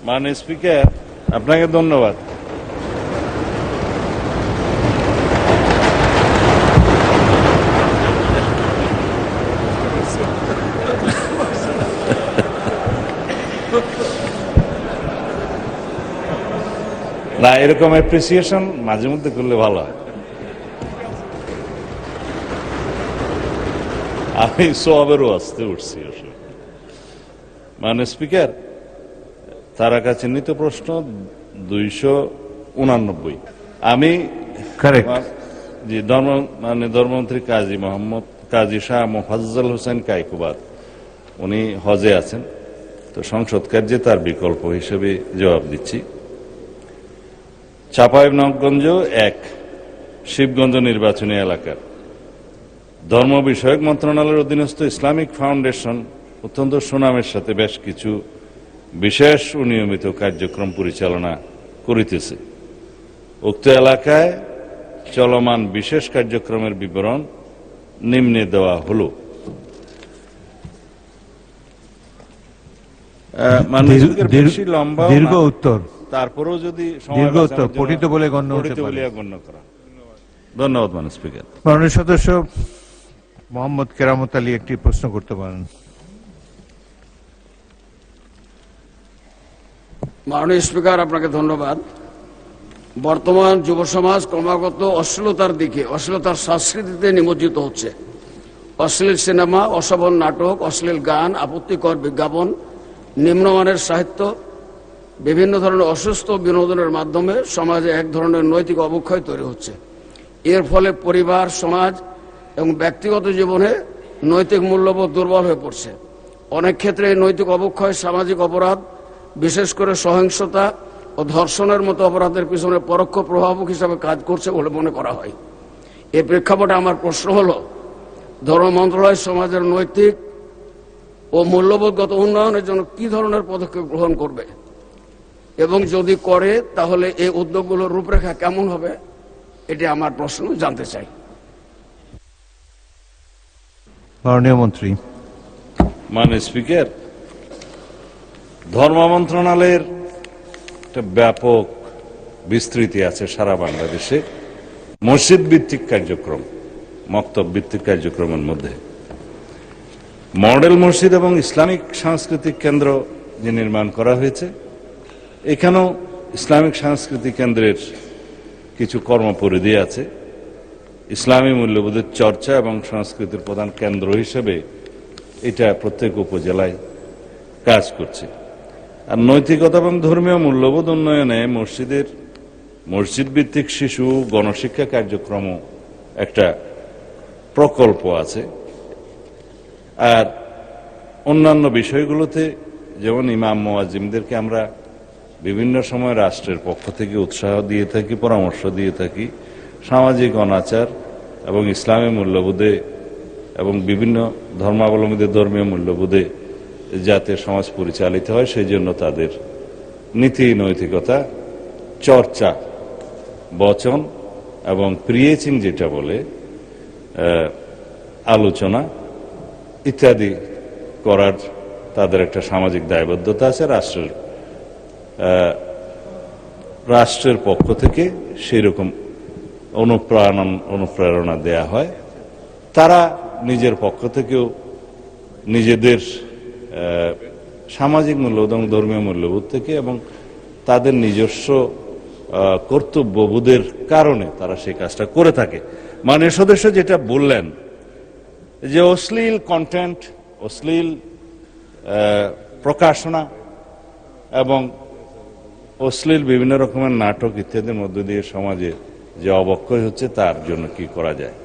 মাননীয় স্পিকার, আপনাকে ধন্যবাদ। না, এরকম অ্যাপ্রিসিয়েশন মাঝে মধ্যে করলে ভালো হয়। আমি সবেরও আসতে উঠছি। মাননীয় স্পিকার, তারাকা চিহ্নিত প্রশ্ন 289। আমি মাননীয় ধর্মমন্ত্রী কাজী শাহ মোফাজ্জল হোসেন কায়কোবাদ, উনি হজে আছেন, তো সংসদ কার্যে তার বিকল্প হিসেবে জবাব দিচ্ছি। চাঁপাইনবাবগঞ্জ 1 শিবগঞ্জ নির্বাচনী এলাকার ধর্ম বিষয়ক মন্ত্রণালয়ের অধীনস্থ ইসলামিক ফাউন্ডেশন অত্যন্ত সুনামের সাথে বেশ কিছু বিশেষ ও নিয়মিত কার্যক্রম পরিচালনা করিতেছে। উক্ত এলাকায় চলমান বিশেষ কার্যক্রমের বিবরণ নিম্নে দেওয়া হল। দীর্ঘ উত্তর, তারপরেও যদি দীর্ঘ উত্তর পঠিত বলে গণ্য করা। ধন্যবাদ মাননীয় স্পিকার। মাননীয় সদস্য মোহাম্মদ কেরামত আলী একটি প্রশ্ন করতে পারেন। মাননীয় স্পিকার, আপনাকে ধন্যবাদ। বর্তমান যুব সমাজ ক্রমাগত অশ্লীলতার সংস্কৃতিতে নিমজ্জিত হচ্ছে। অশ্লীল সিনেমা, অশোভন নাটক, অশ্লীল গান, আপত্তিকর বিজ্ঞাপন, নিম্নমানের সাহিত্য, বিভিন্ন ধরনের অসুস্থ বিনোদনের মাধ্যমে সমাজে এক ধরনের নৈতিক অবক্ষয় তৈরি হচ্ছে। এর ফলে পরিবার, সমাজ এবং ব্যক্তিগত জীবনে নৈতিক মূল্যবোধ দুর্বল হয়ে পড়ছে। অনেক ক্ষেত্রে এই নৈতিক অবক্ষয় সামাজিক অপরাধ, বিশেষ করে সহিংসতা ও ধর্ষণের মতো অপরাধের পিছনে পরোক্ষ প্রভাবক হিসাবে কাজ করছে বলে মনে করা হয়। এই প্রেক্ষাপটে আমার প্রশ্ন হল, ধর্ম মন্ত্রণালয় সমাজের নৈতিক ও মূল্যবোধগত উন্নয়নের জন্য কি ধরনের পদক্ষেপ গ্রহণ করবে, এবং যদি করে তাহলে এই উদ্যোগগুলোর রূপরেখা কেমন হবে, এটি আমার প্রশ্ন, জানতে চাই। মাননীয় মন্ত্রী। মাননীয় স্পিকার, ধর্ম মন্ত্রণালয়ের একটা ব্যাপক বিস্তৃতি আছে সারা বাংলাদেশে মসজিদ ভিত্তিক কার্যক্রম, মক্তব ভিত্তিক কার্যক্রমের মধ্যে মডেল মসজিদ এবং ইসলামিক সাংস্কৃতিক কেন্দ্র যে নির্মাণ করা হয়েছে, এখানেও ইসলামিক সাংস্কৃতিক কেন্দ্রের কিছু কর্মপরিধি আছে। ইসলামী মূল্যবোধের চর্চা এবং সংস্কৃতির প্রধান কেন্দ্র হিসেবে এটা প্রত্যেক উপজেলায় কাজ করছে। আর নৈতিকতা এবং ধর্মীয় মূল্যবোধ উন্নয়নে মসজিদ ভিত্তিক শিশু গণশিক্ষা কার্যক্রমও একটা প্রকল্প আছে। আর অন্যান্য বিষয়গুলোতে যেমন ইমাম মুয়াজ্জিমদেরকে আমরা বিভিন্ন সময় রাষ্ট্রের পক্ষ থেকে উৎসাহ দিয়ে থাকি, পরামর্শ দিয়ে থাকি, সামাজিক অনাচার এবং ইসলামী মূল্যবোধে এবং বিভিন্ন ধর্মাবলম্বীদের ধর্মীয় মূল্যবোধে যাতে সমাজ পরিচালিত হয় সেই জন্য তাদের নীতি নৈতিকতা চর্চা, বচন এবং প্রিয়েচিং যেটা বলে আলোচনা ইত্যাদি করার তাদের একটা সামাজিক দায়বদ্ধতা আছে। রাষ্ট্রের পক্ষ থেকে সেই রকম অনুপ্রেরণা দেয়া হয়। তারা নিজের পক্ষ থেকেও নিজেদের সামাজিক মূল্যবোধ এবং ধর্মীয় মূল্যবোধ থেকে এবং তাদের নিজস্ব কর্তব্যবোধের কারণে তারা সেই কাজটা করে থাকে। মাননীয় সদস্য যেটা বললেন যে অশ্লীল কন্টেন্ট, অশ্লীল প্রকাশনা এবং অশ্লীল বিভিন্ন রকমের নাটক ইত্যাদির মধ্য দিয়ে সমাজে যে অবক্ষয় হচ্ছে তার জন্য কি করা যায়,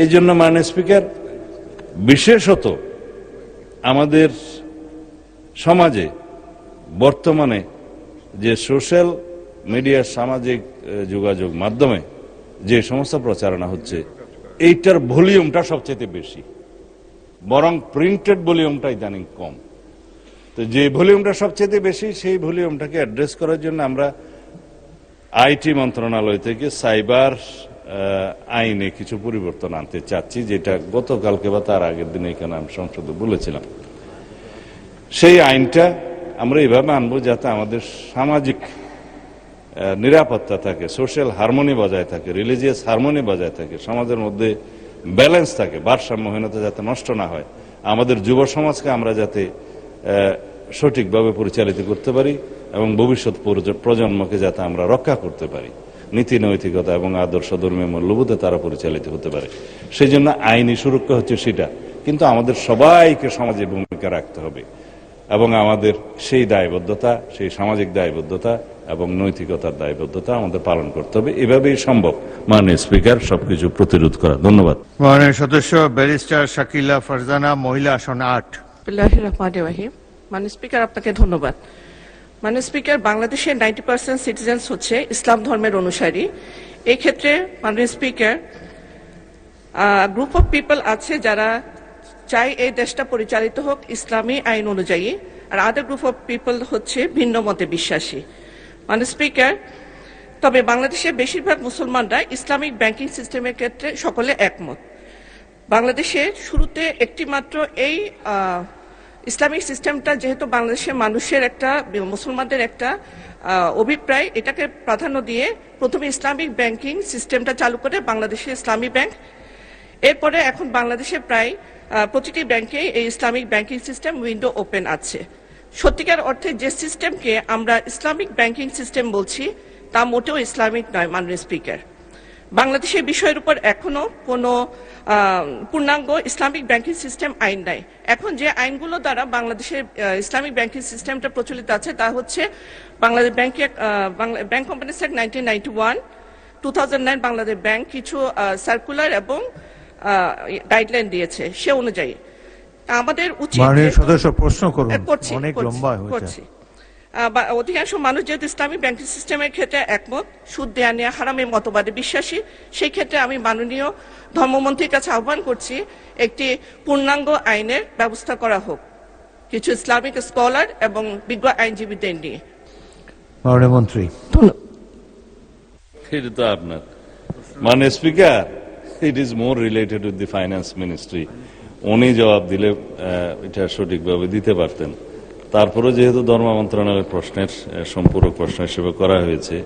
এই জন্য মাননীয় স্পিকার, বিশেষত আমাদের সমাজে বর্তমানে যে সোশ্যাল মিডিয়া, সামাজিক যোগাযোগ মাধ্যমে যে সমস্ত প্রচারণা হচ্ছে, এইটার ভলিউমটা সবচেয়ে বেশি, বরং প্রিন্টেড ভলিউমটা ইদানিং কম। তো যে ভলিউমটা সবচেয়ে বেশি, সেই ভলিউমটাকে অ্যাড্রেস করার জন্য আমরা আইটি মন্ত্রণালয় থেকে সাইবার আইনে কিছু পরিবর্তন আনতে চাচ্ছি, যেটা গতকালকে বা তার আগের দিনে এখানে আমি সংসদে বলেছিলাম। সেই আইনটা আমরা এইভাবে আনবো যাতে আমাদের সামাজিক নিরাপত্তা থাকে, সোশ্যাল হারমোনি বজায় থাকে, রিলিজিয়াস হারমোনি বজায় থাকে, সমাজের মধ্যে ব্যালেন্স থাকে, ভারসাম্যহীনতা যাতে নষ্ট না হয়, আমাদের যুব সমাজকে আমরা যাতে সঠিকভাবে পরিচালিত করতে পারি এবং ভবিষ্যৎ প্রজন্মকে যাতে আমরা রক্ষা করতে পারি, নীতি নৈতিকতা এবং আদর্শ ধর্মীয় মূল্যবোধে তারা পরিচালিত হতে পারে। সেই জন্য আইনি সুরক্ষা হচ্ছে সেটা, কিন্তু আমাদের সবাইকে সমাজে ভূমিকা রাখতে হবে এবং আমাদের সেই দায়বদ্ধতা, সেই সামাজিক দায়বদ্ধতা এবং নৈতিকতার দায়বদ্ধতা আমাদের পালন করতে হবে। এভাবেই সম্ভব মাননীয় স্পিকার সবকিছু প্রতিরোধ করা। ধন্যবাদ। মাননীয় সদস্য ব্যারিস্টার শাকিলা ফারজানা, মহিলা আসন ৮। বিসমিল্লাহির রহমানির রহিম। মাননীয় স্পিকার, আপনাকে ধন্যবাদ। মাননীয় স্পিকার, বাংলাদেশের 90% সিটিজেন্স হচ্ছে ইসলাম ধর্মের অনুসারী। এই ক্ষেত্রে মাননীয় স্পিকার, গ্রুপ অফ পিপল আছে যারা চাই এই দেশটা পরিচালিত হোক ইসলামী আইন অনুযায়ী, আর আদার গ্রুপ অফ পিপল হচ্ছে ভিন্ন মতে বিশ্বাসী। মাননীয় স্পিকার, তবে বাংলাদেশের বেশিরভাগ মুসলমানরা ইসলামিক ব্যাংকিং সিস্টেমের ক্ষেত্রে সকলে একমত। বাংলাদেশের শুরুতে একটি মাত্র এই ইসলামিক সিস্টেমটা যেহেতু বাংলাদেশের মানুষের একটা, মুসলমানদের একটা অভিপ্রায়, এটাকে প্রাধান্য দিয়ে প্রথমে ইসলামিক ব্যাংকিং সিস্টেমটা চালু করে বাংলাদেশের ইসলামী ব্যাংক। এরপরে এখন বাংলাদেশে প্রায় প্রতিটি ব্যাংকে এই Islamic banking system window open আছে। সত্যিকার অর্থে যে সিস্টেমকে আমরা ইসলামিক ব্যাংকিং সিস্টেম বলছি তা মোটেও ইসলামিক নয়। মাননীয় স্পিকার, বাংলাদেশের বিষয়ের উপর এখনো কোনো পূর্ণাঙ্গ ইসলামিক ব্যাংকিং সিস্টেম আইন নাই। এখন যে আইনগুলো দ্বারা বাংলাদেশের ইসলামিক ব্যাংকিং সিস্টেমটা প্রচলিত আছে তা হচ্ছে Bangladesh bank companies act 1991, 2009 Bangladesh bank কিছু সার্কুলার এবং গাইডলাইন দিয়েছে, সে অনুযায়ী আমাদের উচিত। মাননীয় সদস্য প্রশ্ন করুন, অনেক লম্বা হয়েছে। করছি। অধিকাংশ মানুষ যেহেতু ইসলামিক ব্যাংকিং সিস্টেমের ক্ষেত্রে একমত, সুদ দেয়া নেয়া হারামের মতবাদে বিশ্বাসী, সেই ক্ষেত্রে আমি মাননীয় ধর্মমন্ত্রীর কাছে আহ্বান করছি একটি পূর্ণাঙ্গ আইনের ব্যবস্থা করা হোক, কিছু ইসলামিক স্কলার এবং বিজ্ঞ আইনজীবীদের নিয়ে। মাননীয় মন্ত্রী। ধন্যবাদ। এটা তো আপনার মাননীয় speaker, it is more related with the finance ministry. উনি জবাব দিলে এটা সঠিকভাবে দিতে পারতেন। তারপরে যেহেতু ধর্ম মন্ত্রণালয়ের প্রশ্নের সম্পূরক প্রশ্ন হিসেবে করা হয়েছে,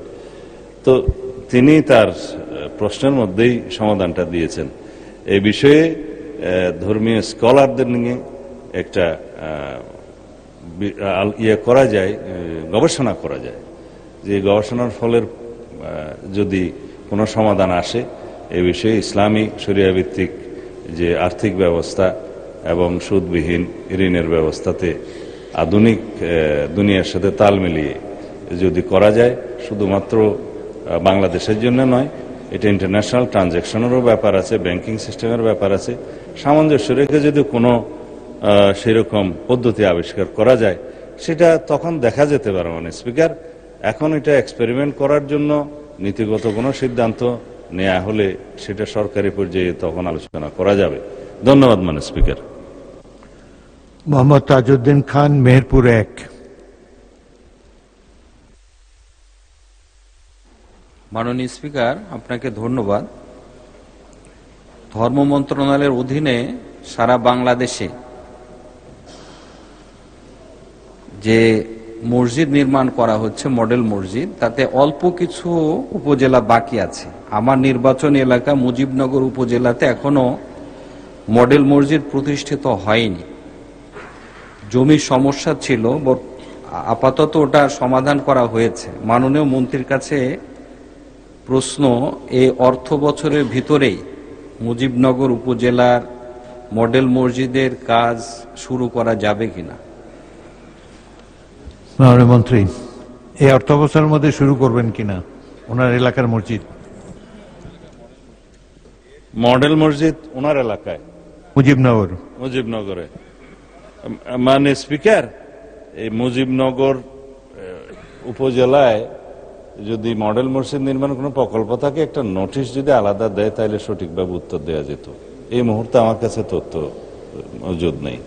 তো তিনি তার প্রশ্নের মধ্যেই সমাধানটা দিয়েছেন। এই বিষয়ে ধর্মীয় স্কলারদের নিয়ে একটা করা যায়, গবেষণা করা যায়, যে গবেষণার ফলের যদি কোনো সমাধান আসে এ বিষয়ে ইসলামী শরিয়া ভিত্তিক যে আর্থিক ব্যবস্থা এবং সুদবিহীন ঋণের ব্যবস্থাতে আধুনিক দুনিয়ার সাথে তাল মিলিয়ে যদি করা যায়, শুধুমাত্র বাংলাদেশের জন্য নয়, এটা ইন্টারন্যাশনাল ট্রানজ্যাকশনেরও ব্যাপার আছে, ব্যাংকিং সিস্টেমের ব্যাপার আছে, সামঞ্জস্য রেখে যদি কোনো সেরকম পদ্ধতি আবিষ্কার করা যায়, সেটা তখন দেখা যেতে পারে। মানে স্পিকার, এখন এটা এক্সপেরিমেন্ট করার জন্য নীতিগত কোনো সিদ্ধান্ত নেওয়া হলে সেটা সরকারি পর্যায়ে তখন আলোচনা করা যাবে। ধন্যবাদ মাননীয় স্পিকার। মোহাম্মদ তাজউদ্দিন খান, মেহেরপুর ১। মাননীয় স্পিকার, আপনাকে ধন্যবাদ। ধর্ম মন্ত্রণালয়ের অধীনে সারা বাংলাদেশে যে মসজিদ নির্মাণ করা হচ্ছে, মডেল মসজিদ, তাতে অল্প কিছু উপজেলা বাকি আছে। আমার নির্বাচনী এলাকা মুজিবনগর উপজেলাতে এখনো মডেল মসজিদ প্রতিষ্ঠিত হয়নি। জমির সমস্যা ছিল, আপাতত ওটা সমাধান করা হয়েছে। মাননীয় মন্ত্রীর কাছে প্রশ্ন, এই অর্থ বছরের ভিতরেই মুজিবনগর উপজেলার মডেল মসজিদের কাজ শুরু করা যাবে কিনা? মাননীয় মন্ত্রী, এই অর্থ বছরের মধ্যে শুরু করবেন কিনা ওনার এলাকার মসজিদ? মডেল মসজিদ ওনার এলাকায় মুজিবনগরে। মানে স্পিকার, এই মুজিবনগর উপজেলায় যদি মডেল মসজিদ নির্মাণ কোনো প্রকল্প থাকে, একটা নোটিশ যদি আলাদা দেয় তাহলে সঠিকভাবে উত্তর দেওয়া যেত। এই মুহূর্তে আমার কাছে তথ্য মজুদ নেই।